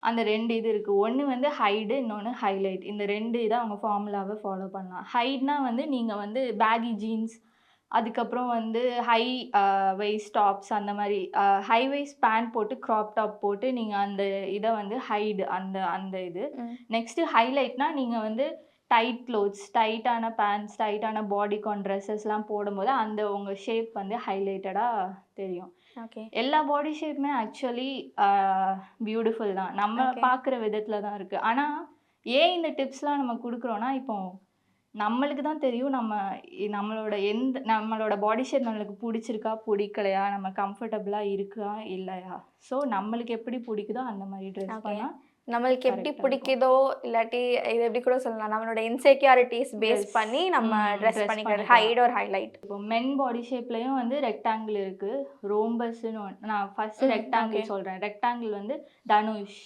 அந்த 2 இது இருக்கு. ஒண்ணு வந்து ஹைடு, இன்னொன்னு ஹைலைட். இந்த 2 இத அவங்க ஃபார்முலாவ ஃபாலோ பண்ணலாம். ஹைட்னா வந்து நீங்க வந்து பேகி ஜீன்ஸ், அதுக்கப்புறம் வந்து ஹை வெய்ஸ்ட் டாப்ஸ் அந்த மாரி ஹை வெய்ஸ்ட் பேண்ட் போட்டு, கிராப் டாப் போட்டு நீங்க அந்த இத வந்து ஹைடு அந்த அந்த இது. ம். நெக்ஸ்ட்டு ஹைலைட்னா நீங்க வந்து டைட் க்ளோத்ஸ், டைட்டான பேண்ட்ஸ், டைட்டான பாடிகான் ட்ரெஸ்ஸஸ்லாம் போடும்போது, அந்த உங்க ஷேப் வந்து ஹைலைட்டடா தெரியும். ஓகே. எல்லா பாடி ஷேப்புமே ஆக்சுவலி அ பியூட்டிஃபுல் தான். நம்ம ஓகே. பார்க்குற விதத்தில தான் இருக்கு. ஆனா, ஏன் இந்த டிப்ஸ்லாம் நம்ம குடுக்குறோம்னா, இப்போ நம்மளுக்கு தான் தெரியும் நம்மளோட பாடி ஷேப் நம்மளுக்கு புடிச்சிருக்கா, புடிக்கலையா, நம்ம கம்ஃபர்டபுளா இருக்கா, இல்லையா? ஸோ நம்மளுக்கு எப்படி புடிக்குதோ அந்த மாரி ட்ரெஸ் ஓகே. பண்ணா நம்மளுக்கு எப்படி கரெக்ட்டா இருக்கும். பிடிக்குதோ, இல்லாட்டி இது எப்படி கூட சொல்லலாம். நம்மளோட இன்செக்யூரிட்டீஸ் பேஸ் ட்ரெஸ் பண்ணி நம்ம ட்ரெஸ் ட்ரெஸ் பண்ணிக்கிறது. பண்ணிக்கலாம். Height or highlight. இப்போ மென் பாடி ஷேப்லயும் வந்து ரெக்டாங்கிள் இருக்கு. ரோம்பஸ்ன்னு நான் ஃபர்ஸ்ட் ம். ஓகே. ரெக்டாங்கிள் சொல்றேன். ரெக்டாங்கிள் வந்து தனுஷ்.